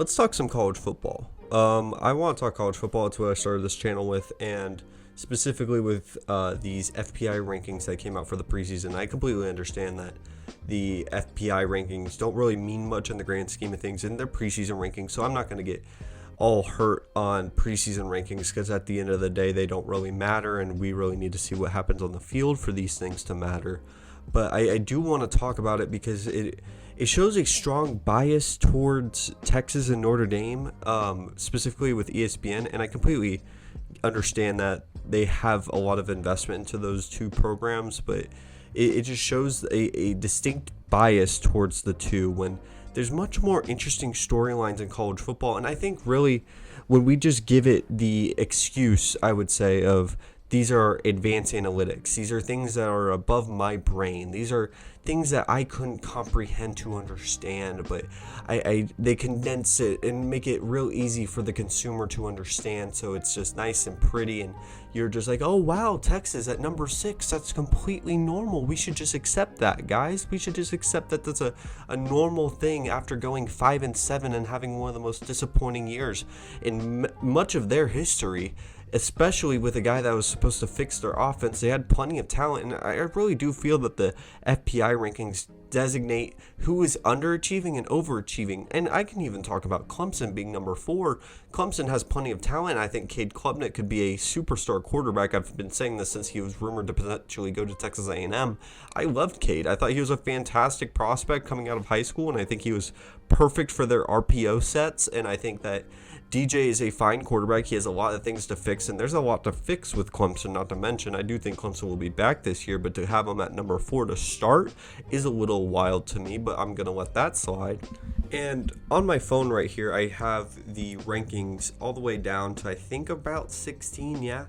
let's talk some college football. I want to talk college football. It's what I started this channel with, and specifically with these FPI rankings that came out for the preseason. I completely understand that the FPI rankings don't really mean much in the grand scheme of things in their preseason rankings, so I'm not going to get all hurt on preseason rankings because at the end of the day, they don't really matter, and we really need to see what happens on the field for these things to matter. But I do want to talk about it because it shows a strong bias towards Texas and Notre Dame, specifically with ESPN, and I completely understand that they have a lot of investment into those two programs, but it just shows a distinct bias towards the two when there's much more interesting storylines in college football. And I think really when we just give it the excuse, I would say, of these are advanced analytics. These are things that are above my brain. These are things that I couldn't comprehend to understand, but they condense it and make it real easy for the consumer to understand. So it's just nice and pretty, and you're just like, oh wow, Texas at number 6. That's completely normal. We should just accept that, guys. We should just accept that that's a normal thing after going 5-7 and having one of the most disappointing years in much of their history. Especially with a guy that was supposed to fix their offense. They had plenty of talent, and I really do feel that the FPI rankings designate who is underachieving and overachieving. And I can even talk about Clemson being number 4. Clemson has plenty of talent. I think Cade Klubnik could be a superstar quarterback. I've been saying this since he was rumored to potentially go to Texas A&M. I loved Cade. I thought he was a fantastic prospect coming out of high school, and I think he was perfect for their RPO sets, and I think that DJ is a fine quarterback. He has a lot of things to fix, and there's a lot to fix with Clemson, not to mention I do think Clemson will be back this year, but to have him at number 4 to start is a little wild to me, but I'm going to let that slide. And on my phone right here, I have the rankings all the way down to I think about 16, yeah?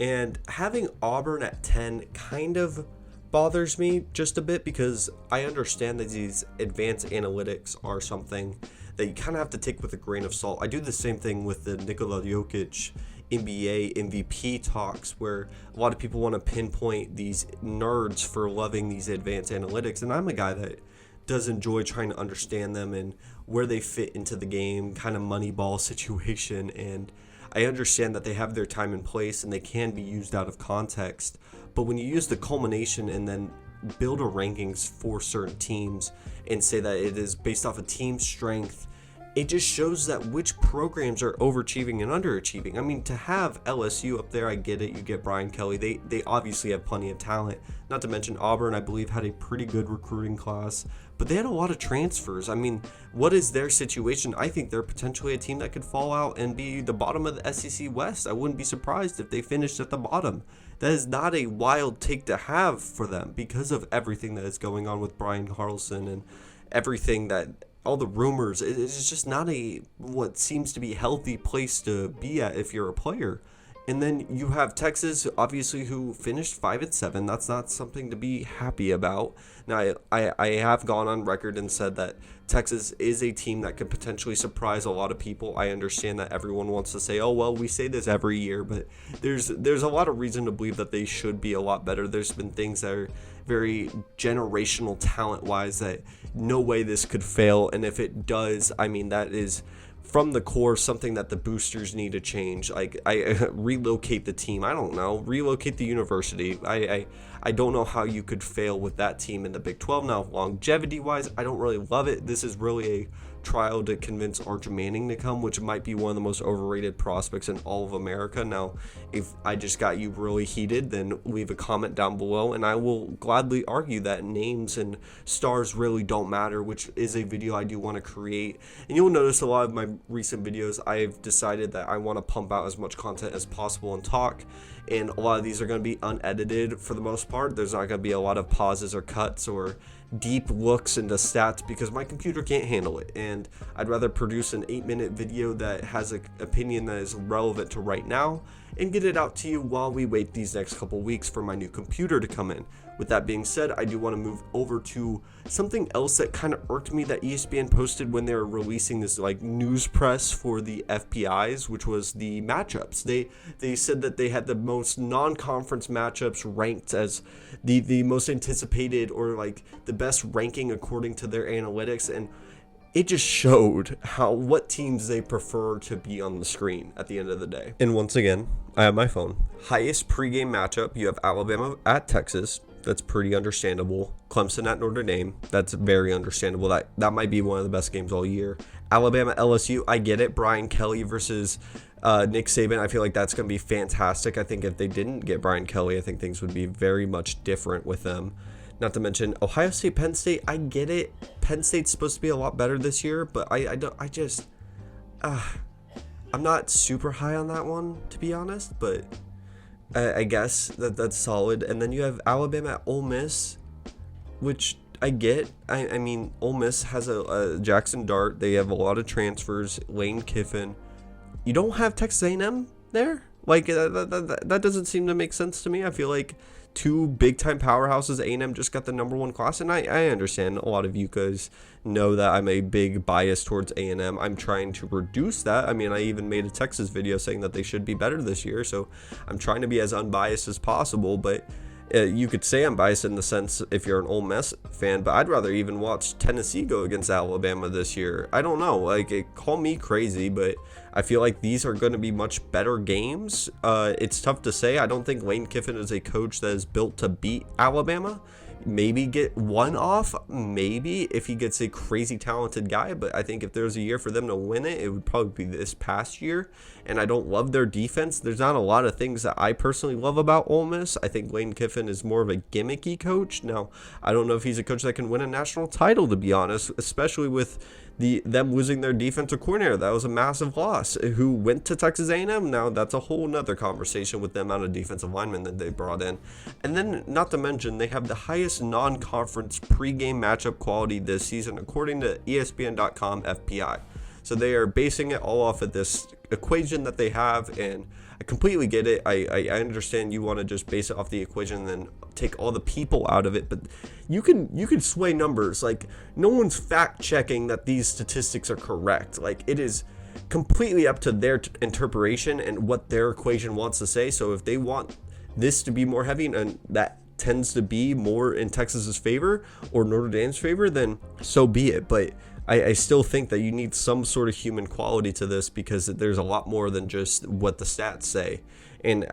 And having Auburn at 10 kind of bothers me just a bit because I understand that these advanced analytics are something that you kind of have to take with a grain of salt. I do the same thing with the Nikola Jokic NBA MVP talks, where a lot of people want to pinpoint these nerds for loving these advanced analytics, and I'm a guy that does enjoy trying to understand them and where they fit into the game, kind of moneyball situation, and I understand that they have their time and place and they can be used out of context, but when you use the culmination and then build a rankings for certain teams and say that it is based off of team strength, it just shows that which programs are overachieving and underachieving. I mean, to have LSU up there, I get it. You get Brian Kelly. They obviously have plenty of talent. Not to mention Auburn, I believe, had a pretty good recruiting class, but they had a lot of transfers. I mean, what is their situation? I think they're potentially a team that could fall out and be the bottom of the SEC West. I wouldn't be surprised if they finished at the bottom. That is not a wild take to have for them because of everything that is going on with Brian Carlson and everything that all the rumors. It's just not a what seems to be healthy place to be at if you're a player. And then you have Texas, obviously, who finished 5-7. That's not something to be happy about. Now, I have gone on record and said that Texas is a team that could potentially surprise a lot of people. I understand that everyone wants to say, oh, well, we say this every year, but there's a lot of reason to believe that they should be a lot better. There's been things that are very generational talent-wise that no way this could fail. And if it does, I mean, that is from the core something that the boosters need to change. Like, I relocate the team. I don't know. Relocate the university. I don't know how you could fail with that team in the Big 12. Now, longevity-wise, I don't really love it. This is really a trial to convince Arch Manning to come, which might be one of the most overrated prospects in all of America. Now, if I just got you really heated, then leave a comment down below, and I will gladly argue that names and stars really don't matter, which is a video I do want to create. And you'll notice a lot of my recent videos, I've decided that I want to pump out as much content as possible and talk, and a lot of these are going to be unedited for the most part. There's not going to be a lot of pauses or cuts or deep looks into stats because my computer can't handle it, and I'd rather produce an 8-minute video that has an opinion that is relevant to right now and get it out to you while we wait these next couple weeks for my new computer to come in. With that being said, I do want to move over to something else that kind of irked me that ESPN posted when they were releasing this like news press for the FPIs, which was the matchups. They said that they had the most non-conference matchups ranked as the most anticipated or like the best ranking according to their analytics, and it just showed what teams they prefer to be on the screen at the end of the day. And once again, I have my phone. Highest pregame matchup, you have Alabama at Texas. That's pretty understandable. Clemson at Notre Dame. That's very understandable. That might be one of the best games all year. Alabama LSU, I get it. Brian Kelly versus Nick Saban. I feel like that's going to be fantastic. I think if they didn't get Brian Kelly, I think things would be very much different with them. Not to mention Ohio State, Penn State. I get it. Penn State's supposed to be a lot better this year, but I'm not super high on that one, to be honest, but I guess that's solid. And then you have Alabama at Ole Miss, which I get. I mean, Ole Miss has a Jackson Dart. They have a lot of transfers. Lane Kiffin. You don't have Texas A&M there? Like, that doesn't seem to make sense to me. I feel like two big-time powerhouses, A&M just got the #1 class, and I understand a lot of you guys know that I'm a big bias towards A&M. I'm trying to reduce that. I mean, I even made a Texas video saying that they should be better this year, so I'm trying to be as unbiased as possible, but you could say I'm biased in the sense if you're an Ole Miss fan, but I'd rather even watch Tennessee go against Alabama this year. I don't know, like, call me crazy, but I feel like these are going to be much better games. It's tough to say. I don't think Lane Kiffin is a coach that is built to beat Alabama. Maybe get one off, maybe if he gets a crazy talented guy, but I think if there's a year for them to win it, it would probably be this past year. And I don't love their defense. There's not a lot of things that I personally love about Ole Miss. I think Lane Kiffin is more of a gimmicky coach. Now, I don't know if he's a coach that can win a national title, to be honest, especially with them losing their defensive coordinator. That was a massive loss. Who went to Texas A&M? Now that's a whole nother conversation with the amount of defensive linemen that they brought in. And then, not to mention, they have the highest non-conference pregame matchup quality this season, according to ESPN.com FPI. So they are basing it all off of this equation that they have, and I completely get it. I understand you want to just base it off the equation and then take all the people out of it, but you can sway numbers. Like, no one's fact checking that these statistics are correct. Like, it is completely up to their interpretation and what their equation wants to say. So if they want this to be more heavy, and that tends to be more in Texas's favor or Notre Dame's favor, then so be it. But I still think that you need some sort of human quality to this, because there's a lot more than just what the stats say. And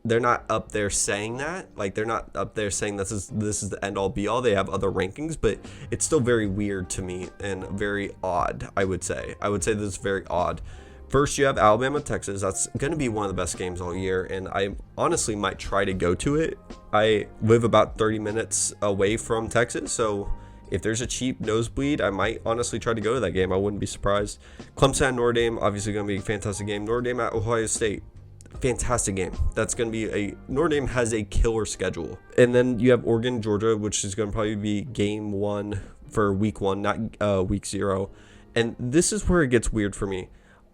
they're not up there saying that. Like, they're not up there saying this is the end all be all. They have other rankings, but it's still very weird to me and very odd, I would say. This is very odd. First, you have Alabama, Texas. That's going to be one of the best games all year, and I honestly might try to go to it. I live about 30 minutes away from Texas, so if there's a cheap nosebleed, I might honestly try to go to that game. I wouldn't be surprised. Clemson at Notre Dame, obviously going to be a fantastic game. Notre Dame at Ohio State, fantastic game. That's going to be Notre Dame has a killer schedule. And then you have Oregon, Georgia, which is going to probably be game 1 for week 1, not week 0. And this is where it gets weird for me.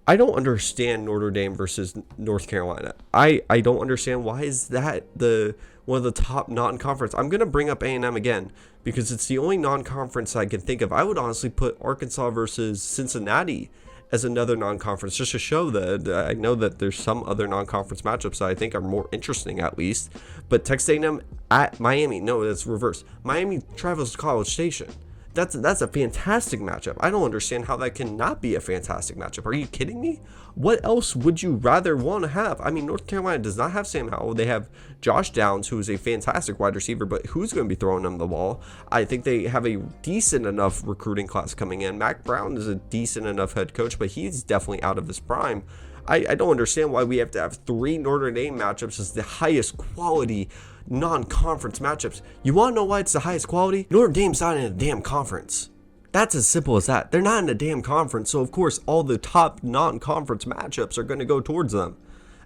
I don't understand Notre Dame versus North Carolina. I don't understand, why is that one of the top non-conference. I'm going to bring up A&M again because it's the only non-conference I can think of. I would honestly put Arkansas versus Cincinnati as another non-conference, just to show that I know that there's some other non-conference matchups that I think are more interesting, at least. But Texas A&M at Miami, no, that's reverse. Miami travels to College Station. That's a fantastic matchup. I don't understand how that cannot be a fantastic matchup. Are you kidding me? What else would you rather want to have? I mean, North Carolina does not have Sam Howell. They have Josh Downs, who is a fantastic wide receiver, but who's going to be throwing them the ball? I think they have a decent enough recruiting class coming in. Mac Brown is a decent enough head coach, but he's definitely out of his prime. I don't understand why we have to have 3 Notre Dame matchups as the highest quality non-conference matchups. You want to know why it's the highest quality? Notre Dame's not in a damn conference. That's as simple as that. They're not in a damn conference, so of course all the top non-conference matchups are going to go towards them.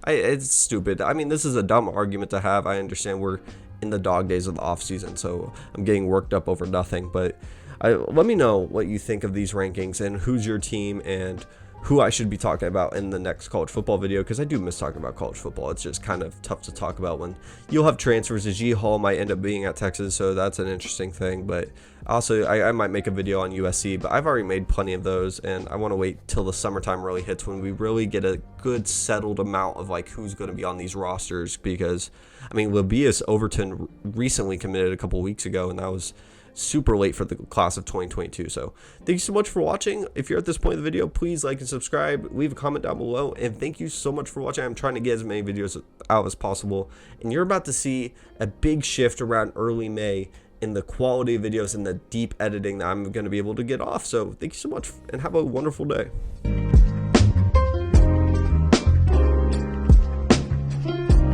It's stupid. I mean, this is a dumb argument to have. I understand we're in the dog days of the offseason, so I'm getting worked up over nothing, but let me know what you think of these rankings and who's your team and who I should be talking about in the next college football video, because I do miss talking about college football. It's just kind of tough to talk about when you'll have transfers. G Hall might end up being at Texas, so that's an interesting thing. But Also, I might make a video on USC, but I've already made plenty of those, and I want to wait till the summertime really hits when we really get a good settled amount of like who's going to be on these rosters. Because I mean, Labias Overton recently committed a couple weeks ago, and that was super late for the class of 2022. So thank you so much for watching. If you're at this point in the video, please like and subscribe, leave a comment down below, and thank you so much for watching. I'm trying to get as many videos out as possible, and you're about to see a big shift around early May in the quality of videos and the deep editing that I'm going to be able to get off. So thank you so much, and have a wonderful day.